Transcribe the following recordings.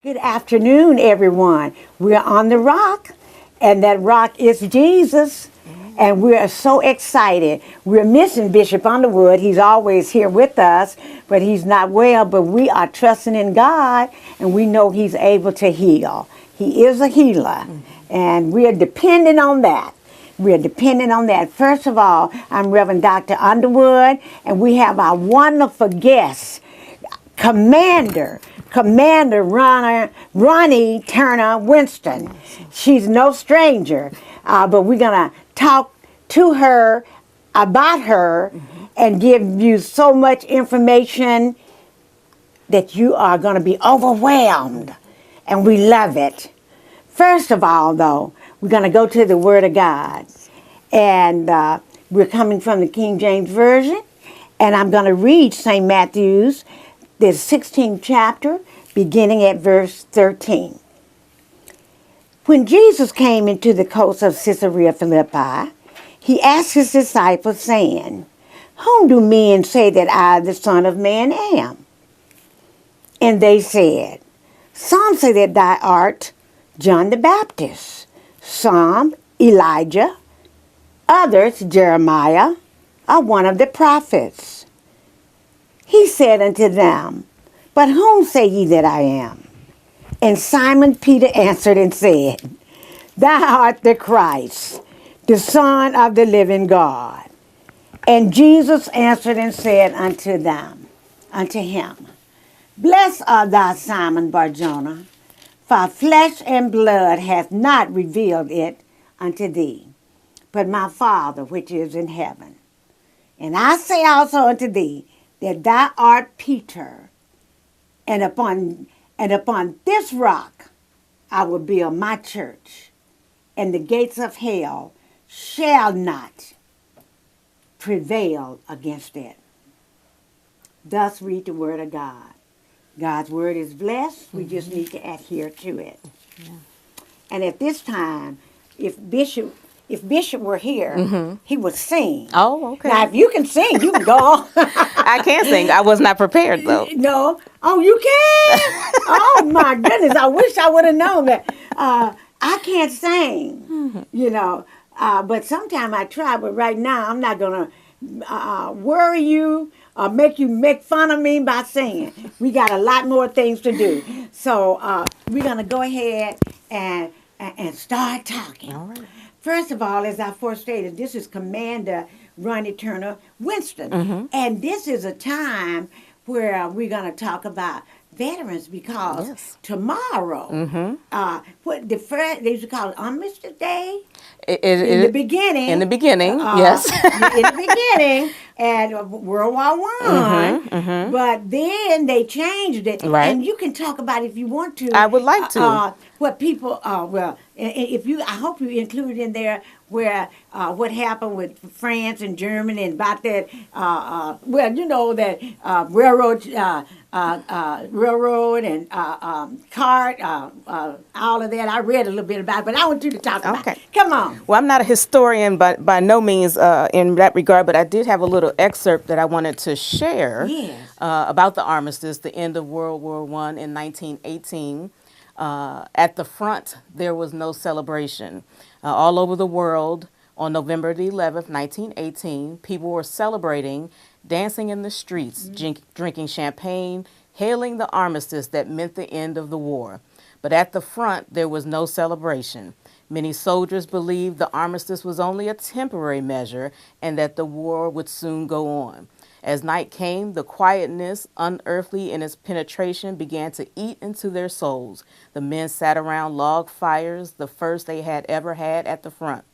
Good afternoon, everyone. We're on the rock, and that rock is Jesus. And we are so excited. We're missing Bishop Underwood. He's always here with us, but he's not well. But we are trusting in God, and we know he's able to heal. He is a healer, and we are dependent on that. We are dependent on that. First of all, I'm Reverend Dr. Underwood, and we have our wonderful guest, Commander Ronnie Turner-Winston. She's no stranger, but we're going to talk to her about her and give you so much information that you are going to be overwhelmed, and we love it. First of all, though, we're going to go to the Word of God, and we're coming from the King James Version, and I'm going to read St. Matthew's, the 16th chapter, beginning at verse 13. When Jesus came into the coast of Caesarea Philippi, he asked his disciples, saying, "Whom do men say that I, the Son of Man, am?" And they said, "Some say that thou art John the Baptist, some Elijah, others Jeremiah, or one of the prophets." He said unto them, "But whom say ye that I am?" And Simon Peter answered and said, "Thou art the Christ, the Son of the living God." And Jesus answered and said unto him, "Blessed art thou, Simon Barjona, for flesh and blood hath not revealed it unto thee, but my Father which is in heaven. And I say also unto thee, that thou art Peter, and upon this rock I will build my church, and the gates of hell shall not prevail against it." Thus read the Word of God. God's Word is blessed. We just need to adhere to it. Yeah. And at this time, if Bishop were here, he would sing. Oh, okay. Now, if you can sing, you can go on. I can sing. I was not prepared, though. No. Oh, you can? Oh, my goodness. I wish I would have known that. I can't sing, but sometime I try. But right now, I'm not going to worry you or make you make fun of me by singing. We got a lot more things to do. So we're going to go ahead and start talking. All right. First of all, as I first stated, this is Commander Ronnie Turner-Winston. And this is a time where we're going to talk about veterans because tomorrow, what they used to call it Armistice Day? In the beginning. In the beginning, yes. In the beginning, and World War I. But then they changed it. Right. And you can talk about it if you want to. I would like to. What people, I hope you include in there where what happened with France and Germany and about that, that railroad and cart, all of that. I read a little bit about it, but I want you to talk about it. Come on. Well, I'm not a historian by no means in that regard, but I did have a little excerpt that I wanted to share about the armistice, the end of World War I in 1918. At the front, there was no celebration. All over the world, on November the 11th, 1918, people were celebrating, dancing in the streets, drinking champagne, hailing the armistice that meant the end of the war. But at the front, there was no celebration. Many soldiers believed the armistice was only a temporary measure and that the war would soon go on. As night came, the quietness, unearthly in its penetration, began to eat into their souls. The men sat around log fires, the first they had ever had at the front.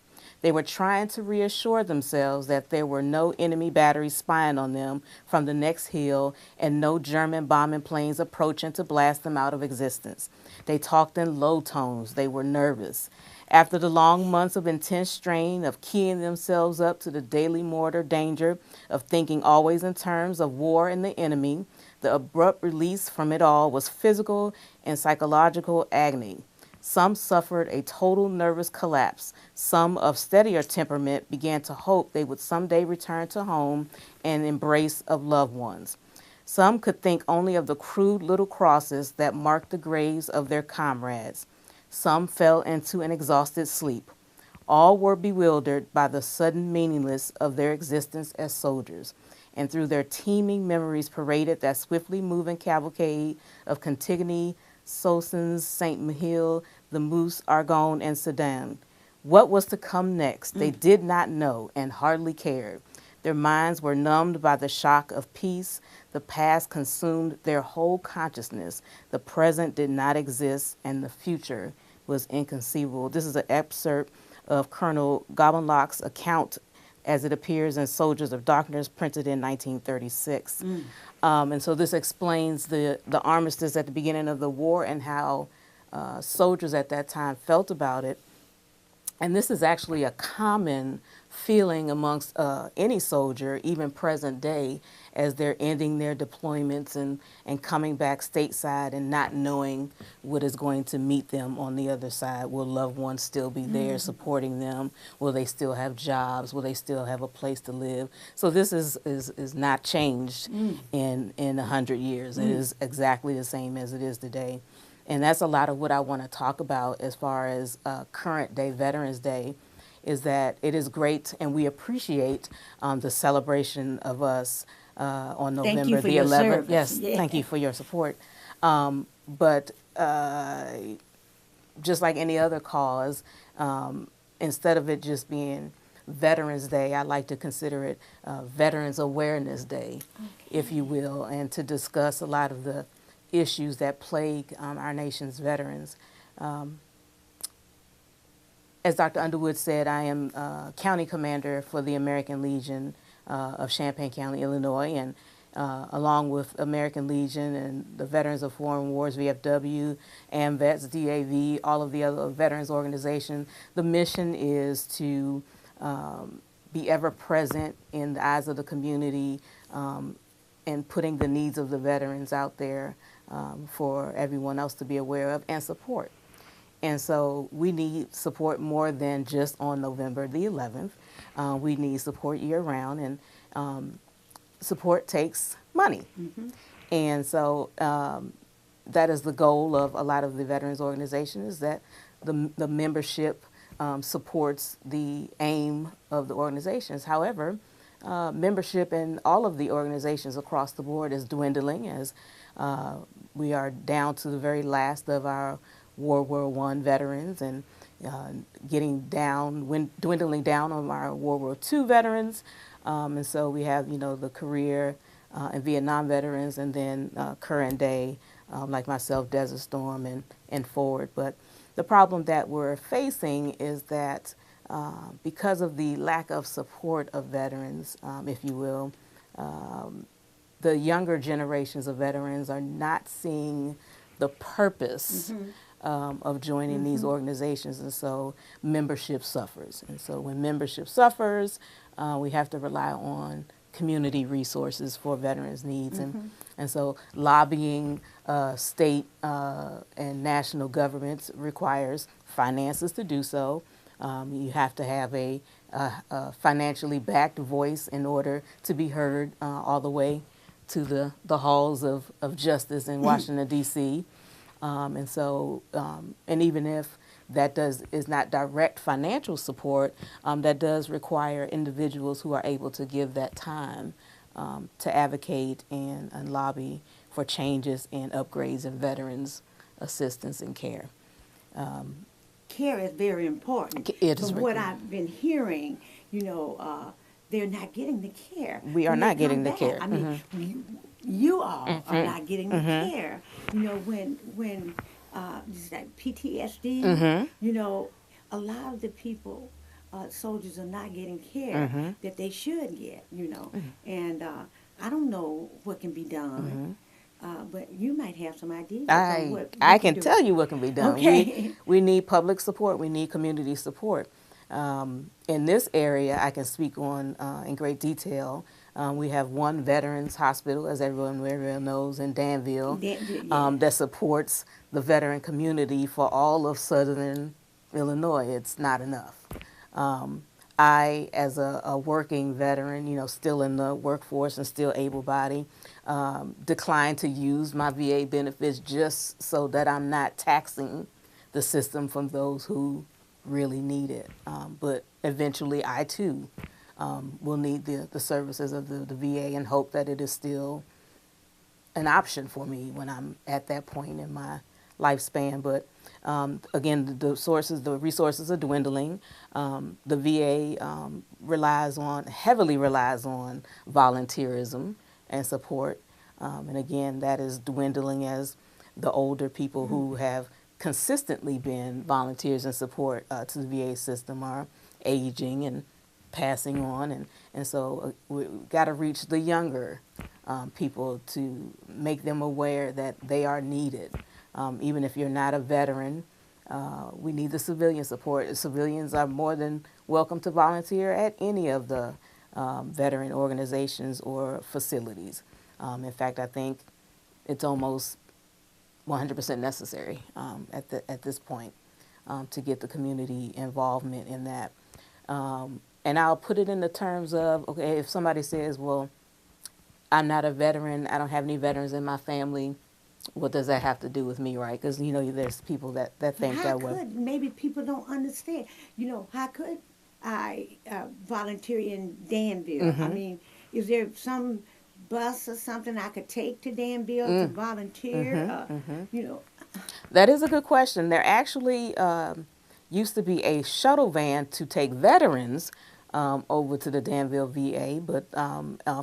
They were trying to reassure themselves that there were no enemy batteries spying on them from the next hill and no German bombing planes approaching to blast them out of existence. They talked in low tones. They were nervous. After the long months of intense strain, of keying themselves up to the daily mortar danger, of thinking always in terms of war and the enemy, the abrupt release from it all was physical and psychological agony. Some suffered a total nervous collapse. Some of steadier temperament began to hope they would someday return to home and embrace of loved ones. Some could think only of the crude little crosses that marked the graves of their comrades. Some fell into an exhausted sleep. All were bewildered by the sudden meaninglessness of their existence as soldiers, and through their teeming memories paraded that swiftly moving cavalcade of Cantigny, Soissons, St. Mihiel, the Meuse, Argonne, and Sedan. What was to come next, they did not know and hardly cared. Their minds were numbed by the shock of peace. The past consumed their whole consciousness. The present did not exist, and the future was inconceivable. This is an excerpt of Colonel Gobenlock's account as it appears in Soldiers of Darkness, printed in 1936. And so this explains the armistice at the beginning of the war and how soldiers at that time felt about it. And this is actually a common feeling amongst any soldier, even present day, as they're ending their deployments and coming back stateside and not knowing what is going to meet them on the other side. Will loved ones still be there supporting them? Will they still have jobs? Will they still have a place to live? So this is not changed in 100 years. It is exactly the same as it is today. And that's a lot of what I want to talk about as far as current day, Veterans Day, is that it is great and we appreciate the celebration of us on November the 11th. Service. Yes, thank you for your support. But just like any other cause, instead of it just being Veterans Day, I like to consider it Veterans Awareness Day, if you will, and to discuss a lot of the issues that plague our nation's veterans. As Dr. Underwood said, I am county commander for the American Legion of Champaign County, Illinois, and along with American Legion and the Veterans of Foreign Wars, VFW, AMVETS, DAV, all of the other veterans organizations, the mission is to be ever present in the eyes of the community and putting the needs of the veterans out there for everyone else to be aware of and support. And so we need support more than just on November the 11th. We need support year-round, and support takes money. And so that is the goal of a lot of the veterans organizations, that the membership supports the aim of the organizations. However, membership in all of the organizations across the board is dwindling, as we are down to the very last of our World War I veterans, and dwindling down on our World War II veterans. And so we have, the career and Vietnam veterans, and then current day, like myself, Desert Storm and forward. But the problem that we're facing is that because of the lack of support of veterans, if you will, the younger generations of veterans are not seeing the purpose of joining these organizations, and so membership suffers. And so when membership suffers, we have to rely on community resources for veterans' needs. And so lobbying state and national governments requires finances to do so. You have to have a financially backed voice in order to be heard all the way to the halls of justice in Washington, D.C. And so, and even if that is not direct financial support, that does require individuals who are able to give that time to advocate and lobby for changes and upgrades in veterans' assistance and care. Care is very important. It is From what I've been hearing, they're not getting the care. We are not getting the care. I mean, you all are not getting the care. When it's like PTSD, a lot of the people, soldiers are not getting care that they should get, And I don't know what can be done. But you might have some ideas. I can tell you what can be done. Okay. We need public support. We need community support. In this area, I can speak on in great detail. We have one veterans hospital, as everyone knows, in Danville, that supports the veteran community for all of southern Illinois. It's not enough. I, as a working veteran, still in the workforce and still able-bodied, declined to use my VA benefits just so that I'm not taxing the system from those who really need it. But eventually I too will need the services of the VA, and hope that it is still an option for me when I'm at that point in my lifespan. But again, the resources are dwindling. The VA heavily relies on volunteerism and support. And again, that is dwindling as the older people who have consistently been volunteers and support to the VA system are aging and passing on. And so we've got to reach the younger people to make them aware that they are needed. Even if you're not a veteran, we need the civilian support. Civilians are more than welcome to volunteer at any of the veteran organizations or facilities. In fact, I think it's almost 100% necessary at this point to get the community involvement in that. And I'll put it in the terms of, okay, if somebody says, well, I'm not a veteran, I don't have any veterans in my family, what does that have to do with me, right? Because, there's people that think that way. Maybe people don't understand. How could I volunteer in Danville? I mean, is there some bus or something I could take to Danville to volunteer? That is a good question. There actually used to be a shuttle van to take veterans over to the Danville VA, but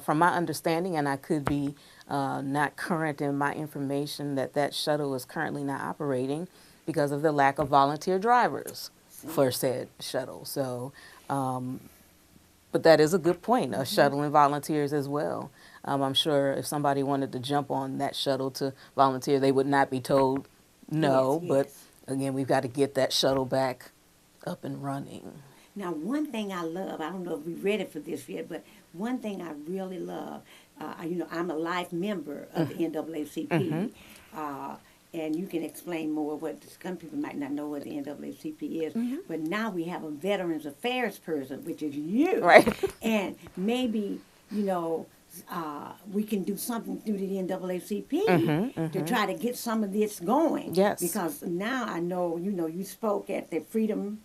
from my understanding, and I could be not current in my information, that shuttle is currently not operating because of the lack of volunteer drivers for said shuttle. So, but that is a good point, shuttling volunteers as well. I'm sure if somebody wanted to jump on that shuttle to volunteer, they would not be told no, but again, we've got to get that shuttle back up and running. Now, one thing I love, I don't know if we're ready for this yet, but one thing I really love, I'm a life member of the NAACP, and you can explain more what, some people might not know what the NAACP is, but now we have a Veterans Affairs person, which is you. Right. And maybe, we can do something through the NAACP to try to get some of this going. Yes. Because now I know, you spoke at the Freedom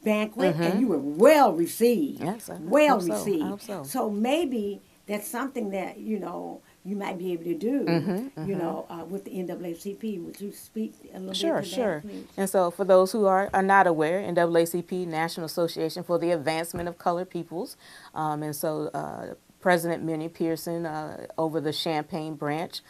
banquet, and you were well received. Yes, well I received. hope so. So maybe that's something that you might be able to do. With the NAACP. Would you speak a little bit to that, Sure. please? And so, for those who are not aware, NAACP, National Association for the Advancement of Colored Peoples, and so President Minnie Pearson over the Champaign branch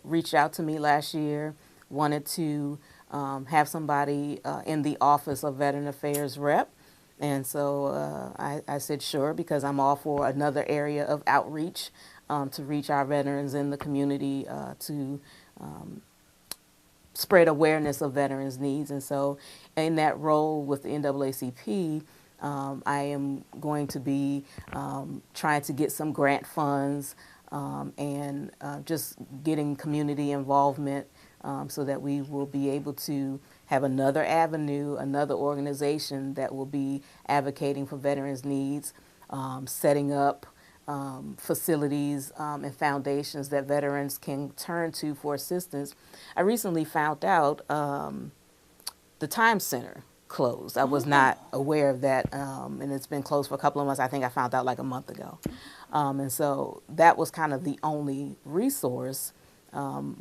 reached out to me last year, wanted to have somebody in the Office of Veteran Affairs rep. And so I said sure, because I'm all for another area of outreach to reach our veterans in the community, to spread awareness of veterans' needs. And so in that role with the NAACP, I am going to be trying to get some grant funds and just getting community involvement so that we will be able to have another avenue, another organization that will be advocating for veterans' needs, setting up facilities and foundations that veterans can turn to for assistance. I recently found out the Time Center closed. I was not aware of that, and it's been closed for a couple of months. I think I found out like a month ago. And so that was kind of the only resource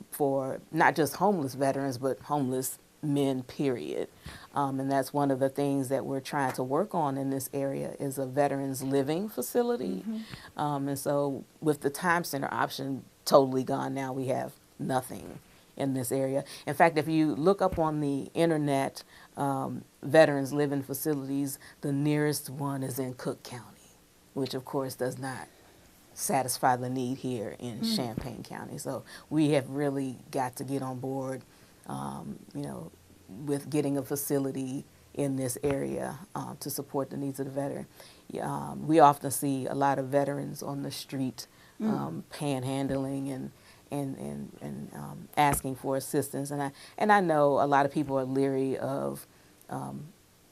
for not just homeless veterans, but homeless men, period. And that's one of the things that we're trying to work on in this area is a veterans living facility. And so with the Time Center option totally gone now, we have nothing in this area. In fact, if you look up on the internet, veterans living facilities, the nearest one is in Cook County, which of course does not satisfy the need here in Champaign County. So we have really got to get on board, with getting a facility in this area to support the needs of the veteran. We often see a lot of veterans on the street panhandling and asking for assistance, and I know a lot of people are leery of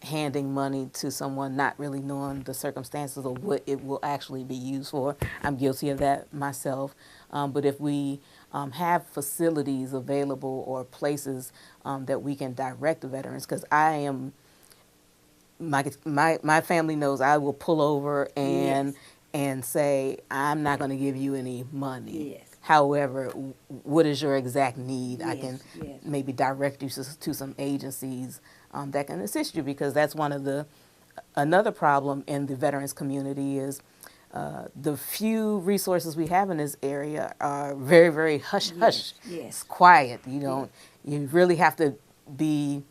handing money to someone not really knowing the circumstances of what it will actually be used for. I'm guilty of that myself. But if we have facilities available or places that we can direct the veterans, because I am, my family knows I will pull over and say, I'm not going to give you any money. Yes. However, what is your exact need? I can Yes. maybe direct you to some agencies that can assist you, because that's another problem in the veterans community is the few resources we have in this area are very, very hush hush. Yes. It's quiet. You really have to be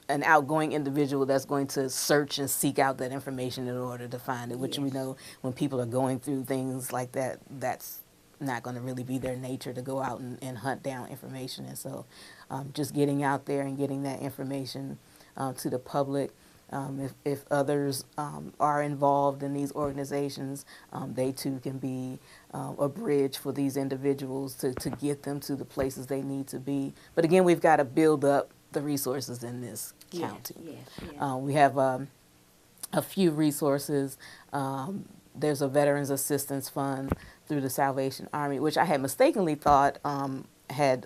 an outgoing individual that's going to search and seek out that information in order to find it, which we know when people are going through things like that, that's not going to really be their nature to go out and hunt down information. And so just getting out there and getting that information to the public. If others are involved in these organizations, they too can be a bridge for these individuals to get them to the places they need to be. But again, we've got to build up the resources in this county. We have a few resources. There's a Veterans Assistance Fund through the Salvation Army, which I had mistakenly thought had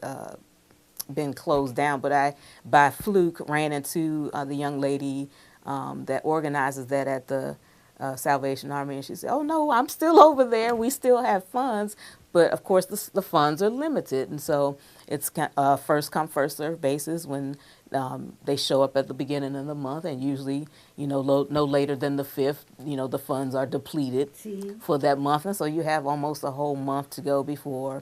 been closed down, but I, by fluke, ran into the young lady that organizes that at the Salvation Army, and she said, "Oh no, I'm still over there. We still have funds, but of course the funds are limited, and so it's first come first served basis when they show up at the beginning of the month, and usually no later than the 5th, the funds are depleted for that month, and so you have almost a whole month to go before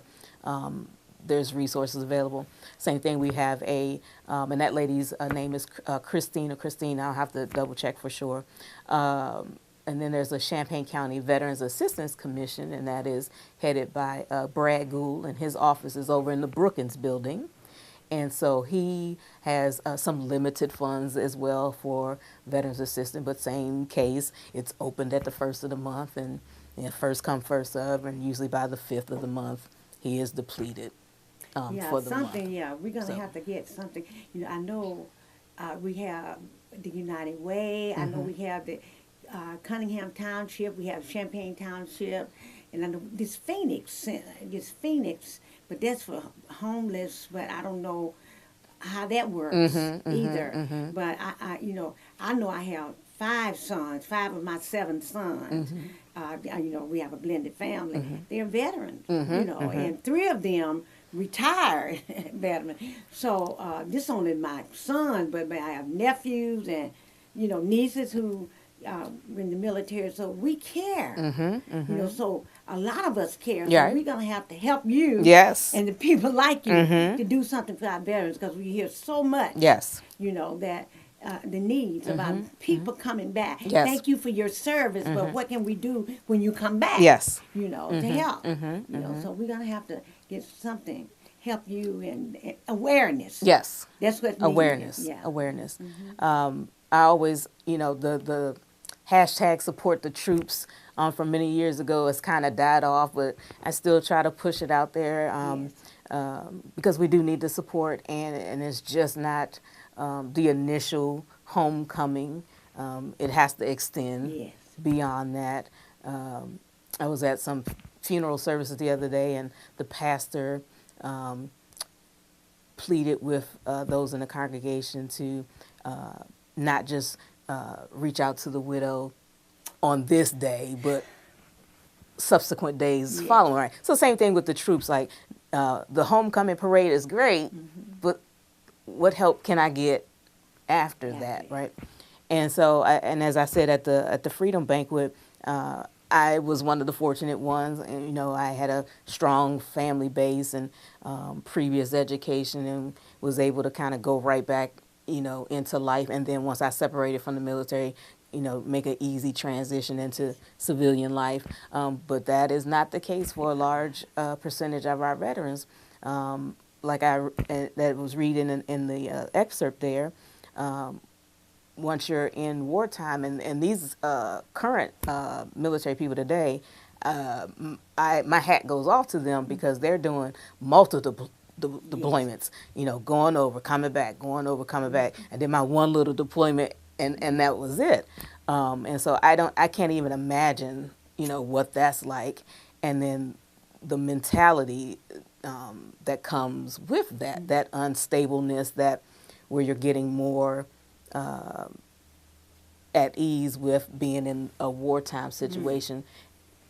there's resources available. Same thing, we have and that lady's name is Christine, I'll have to double check for sure. And then there's a Champaign County Veterans Assistance Commission, and that is headed by Brad Gould, and his office is over in the Brookins building. And so he has some limited funds as well for Veterans Assistance, but same case, it's opened at the 1st of the month, and first come, first serve, and usually by the 5th of the month, he is depleted. For the month. We're going to have to get something. I know we have the United Way. I know we have the Cunningham Township. We have Champaign Township. And I know this Phoenix, but that's for homeless, but I don't know how that works either. But I know I have 5 sons, 5 of my 7 sons. We have a blended family. They're veterans, and 3 of them retired veterans. So this only my son, but I have nephews and nieces who in the military. So we care, So a lot of us care. So we're gonna have to help you, and the people like you to do something for our veterans, because we hear so much, that. The needs of our people coming back. Thank you for your service, but what can we do when you come back? To help. So we're gonna have to get something help you in awareness. Yes, that's what awareness. Awareness. I always, the hashtag support the troops from many years ago has kind of died off, but I still try to push it out there because we do need the support, and it's just not. The initial homecoming, it has to extend beyond that. I was at some funeral services the other day, and the pastor pleaded with those in the congregation to not just reach out to the widow on this day, but subsequent days following. Right. So same thing with the troops. Like the homecoming parade is great, but what help can I get after that, right? And so, and as I said at the Freedom Banquet, I was one of the fortunate ones, and I had a strong family base and previous education, and was able to kind of go right back, into life. And then once I separated from the military, make an easy transition into civilian life. But that is not the case for a large percentage of our veterans. Like that was reading in the excerpt there, once you're in wartime, and these current military people today, my hat goes off to them, because they're doing multiple deployments, you know, going over, coming back, going over, coming back. I did my one little deployment, and that was it. And so I can't even imagine, you know, what that's like. And then the mentality that comes with that unstableness, that where you're getting more at ease with being in a wartime situation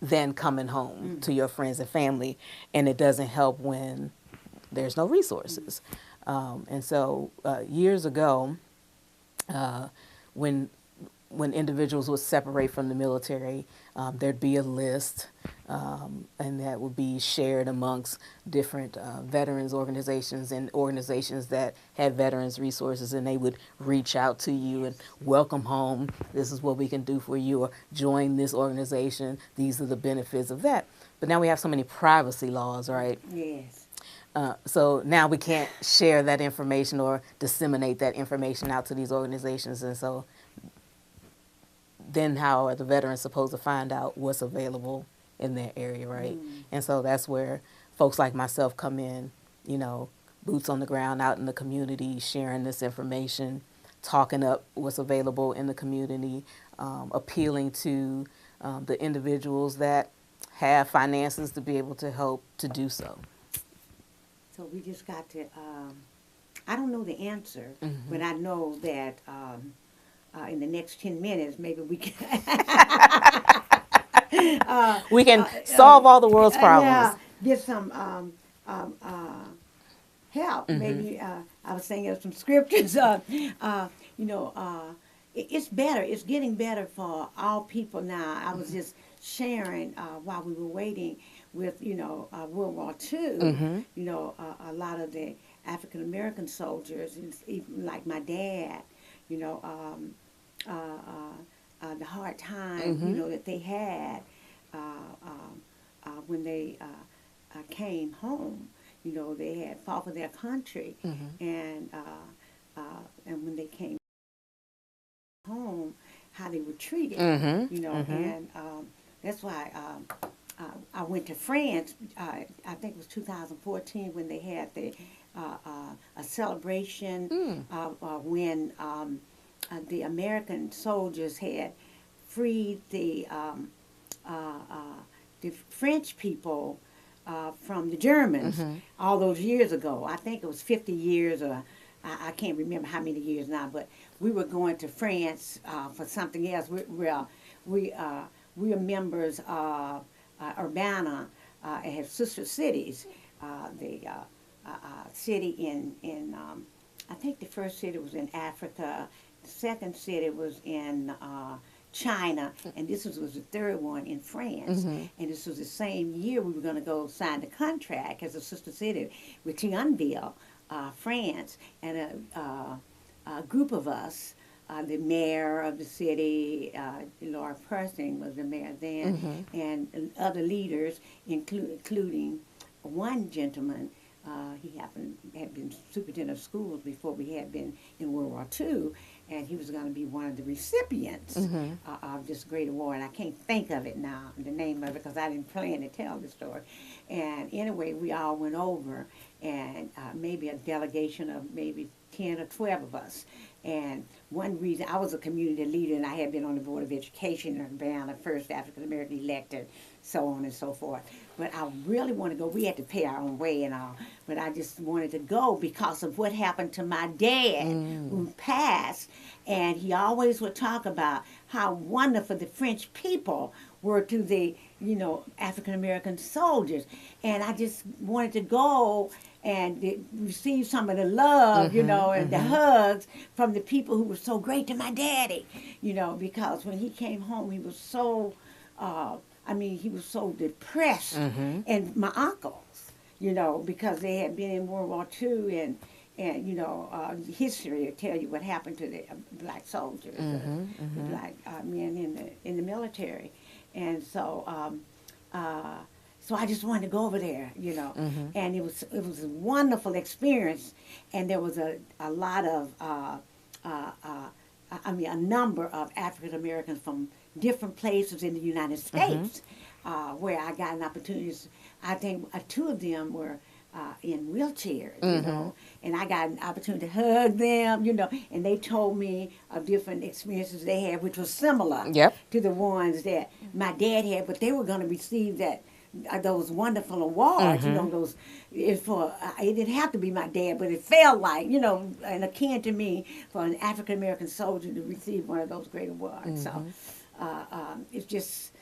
than coming home to your friends and family. And it doesn't help when there's no resources. And so years ago, when individuals would separate from the military, there'd be a list, and that would be shared amongst different veterans organizations and organizations that had veterans resources, and they would reach out to you and welcome home. This is what we can do for you, or join this organization. These are the benefits of that. But now we have so many privacy laws, right? Yes. So now we can't share that information or disseminate that information out to these organizations, and so then how are the veterans supposed to find out what's available in their area, right? And so that's where folks like myself come in, you know, boots on the ground out in the community, sharing this information, talking up what's available in the community, appealing to the individuals that have finances to be able to help to do so. So we just got to, I don't know the answer, but I know that in the next 10 minutes, maybe we can we can solve all the world's problems. Yeah, get some help. Maybe I was saying some scriptures. You know, it's better. It's getting better for all people now. I was just sharing while we were waiting with, you know, World War II. You know, a lot of the African American soldiers, even like my dad, you know, the hard time, you know, that they had when they came home. You know, they had fought for their country, and when they came home, how they were treated. You know, and that's why I went to France. I think it was 2014 when they had the a celebration when the American soldiers had freed the French people from the Germans all those years ago. I think it was 50 years, or I can't remember how many years now. But we were going to France for something else. We are members of Urbana. It has sister cities. The city in I think the first city was in Africa. The second city was in China, and this was the third one in France. And this was the same year we were going to go sign the contract as a sister city with Thionville, France, and a group of us. The mayor of the city, Laura Persing was the mayor then, and other leaders, including one gentleman. He had been superintendent of schools before we had been in World War II, and he was going to be one of the recipients of this great award. And I can't think of it now, the name of it, because I didn't plan to tell the story. And anyway, we all went over, and maybe a delegation of maybe 10 or 12 of us. And one reason, I was a community leader, and I had been on the Board of Education in Urbana, first African-American elected, so on and so forth. But I really wanted to go. We had to pay our own way and all, but I just wanted to go because of what happened to my dad, who passed. And he always would talk about how wonderful the French people were to the, you know, African-American soldiers. And I just wanted to go and receive some of the love, you know, and the hugs from the people who were so great to my daddy, you know, because when he came home, he was so, he was so depressed. And my uncles, you know, because they had been in World War II, and you know, history will tell you what happened to the black soldiers, the black men in the military. And so, so I just wanted to go over there, you know, and it was a wonderful experience, and there was a lot of a number of African Americans from different places in the United States where I got an opportunity. I think two of them were in wheelchairs, you know, and I got an opportunity to hug them, you know, and they told me of different experiences they had, which was similar Yep. to the ones that my dad had, but they were going to receive that those wonderful awards, you know, those it didn't have to be my dad, but it felt like, you know, and akin to me for an African American soldier to receive one of those great awards. So it's just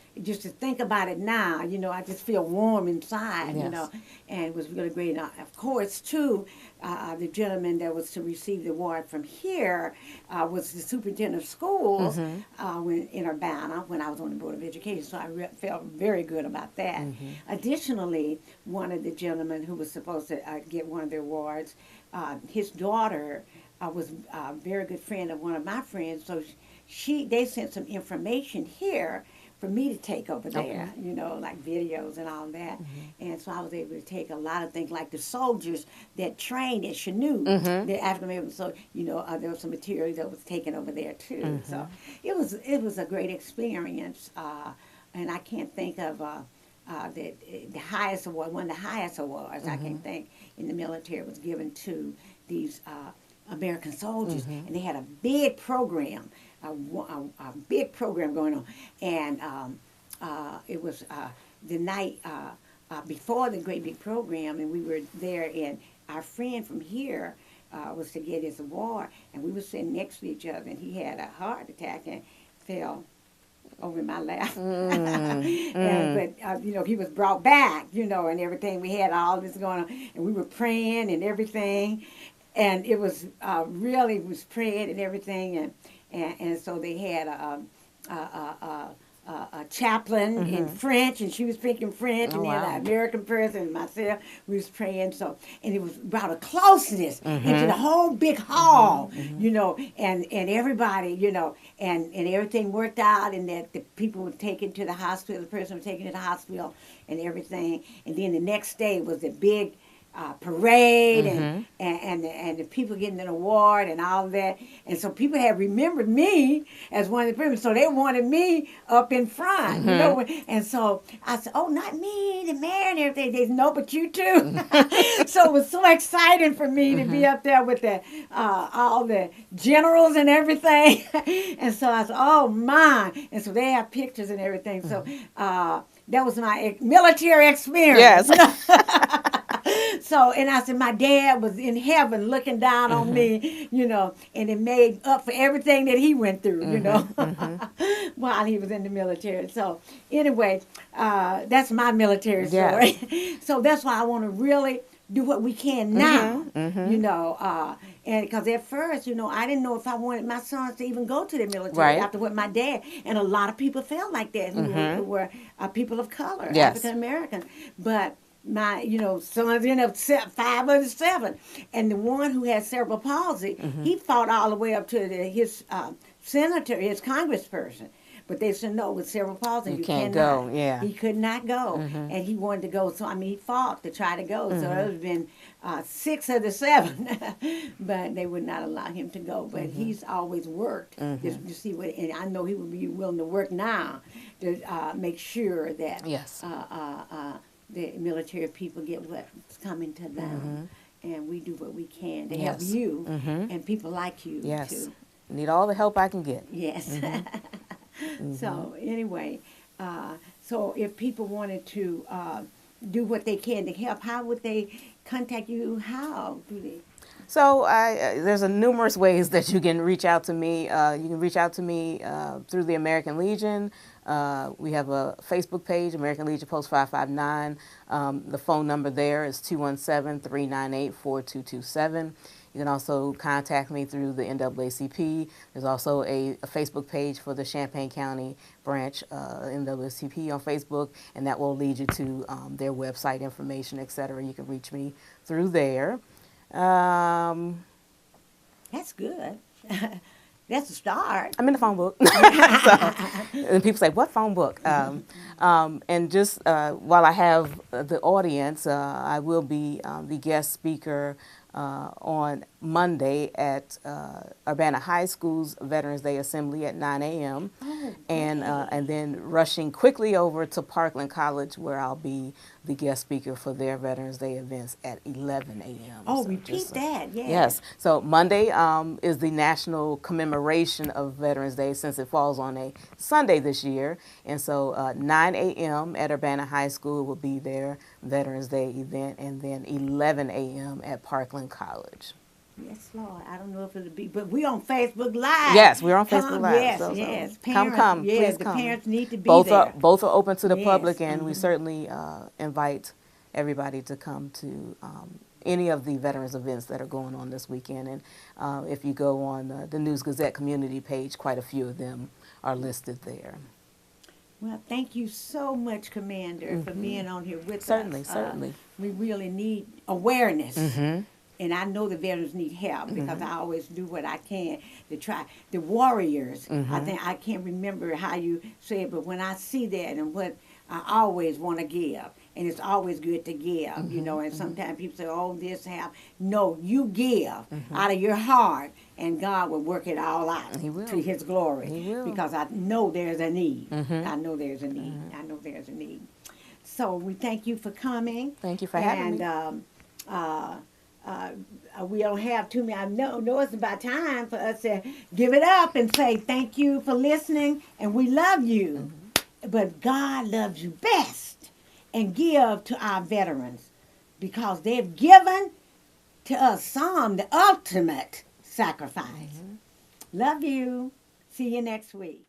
to think about it now, you know, I just feel warm inside, you Yes. know, and it was really great. Of course, too, the gentleman that was to receive the award from here was the superintendent of schools in Urbana when I was on the Board of Education, so I felt very good about that. Additionally, one of the gentlemen who was supposed to get one of the awards, his daughter was a very good friend of one of my friends, so they sent some information here for me to take over there, you know, like videos and all that. And so I was able to take a lot of things, like the soldiers that trained at Chanute, the African American soldiers, you know, there was some material that was taken over there too. So it was a great experience, and I can't think of the highest award, one of the highest awards I can think in the military was given to these American soldiers, and they had a big program. A big program going on, and it was the night before the great big program, and we were there, and our friend from here was to get his award, and we were sitting next to each other, and he had a heart attack and fell over my lap. But you know, he was brought back, you know, and everything. We had all this going on, and we were praying and everything, and it was really was praying and everything, and so they had a chaplain in French, and she was speaking French, and then an American person and myself, we was praying. So, and it was brought a closeness into the whole big hall, you know, and everybody, you know, and everything worked out, and that the people were taken to the hospital, the person was taken to the hospital, and everything. And then the next day was the big parade and the people getting an award and all that. And so people had remembered me as one of the people. So they wanted me up in front, you know. And so I said, oh, not me, the mayor and everything. They said, no, but you too. So it was so exciting for me to be up there with the all the generals and everything. And so I said, oh, my. And so they have pictures and everything. So that was my military experience. Yes. So, and I said, my dad was in heaven looking down on me, you know, and it made up for everything that he went through, you know, while he was in the military. So, anyway, that's my military story. Yes. So that's why I want to really do what we can now, you know, and because at first, you know, I didn't know if I wanted my sons to even go to the military after what my dad, and a lot of people felt like that who were people of color, African American, but my, you know, sons ended up 5 of the 7, and the one who had cerebral palsy, he fought all the way up to his senator, his congressperson. But they said, no, with cerebral palsy, you can't cannot go. Yeah. He could not go. And he wanted to go. So, I mean, he fought to try to go. So there have been 6 of the 7. But they would not allow him to go. But he's always worked just to see what, and I know he would be willing to work now to make sure that the military people get what's coming to them. And we do what we can to help you and people like you, too. Need all the help I can get. Yes. So anyway, so if people wanted to do what they can to help, how would they contact you? How do they? So there's numerous ways that you can reach out to me. You can reach out to me through the American Legion. We have a Facebook page, American Legion Post 559. The phone number there is 217-398-4227. You can also contact me through the NAACP. There's also a Facebook page for the Champaign County branch, NAACP on Facebook, and that will lead you to their website information, etc. You can reach me through there. That's good. That's a start. I'm in the phone book. And people say, what phone book? And just while I have the audience, I will be the guest speaker on Monday at Urbana High School's Veterans Day Assembly at 9 a.m. And then rushing quickly over to Parkland College, where I'll be the guest speaker for their Veterans Day events at 11 a.m. Oh, So repeat that, yes. Yes. So Monday is the national commemoration of Veterans Day, since it falls on a Sunday this year. And so 9 a.m. at Urbana High School will be their Veterans Day event, and then 11 a.m. at Parkland College. Yes, Lord. I don't know if it'll be, but we're on Facebook Live. Yes, we're on Facebook Live. Yes, so yes. Parents, come, yes, please the come. parents need to be both there. Both are open to the Yes, public, and we certainly invite everybody to come to any of the veterans events that are going on this weekend. And if you go on the News Gazette community page, quite a few of them are listed there. Well, thank you so much, Commander, for being on here with us. Certainly. We really need awareness. And I know the veterans need help, because I always do what I can to try. The warriors, I think, I can't remember how you say it, but when I see that, and what I always want to give, and it's always good to give, you know, and sometimes people say, oh, this happened. No, you give out of your heart, and God will work it all out to His glory. He will. Because I know there's a need. I know there's a need. I know there's a need. So we thank you for coming. Thank you for having me. We don't have too many. I know it's about time for us to give it up and say thank you for listening, and we love you. But God loves you best, and give to our veterans, because they've given to us the ultimate sacrifice. Love you. See you next week.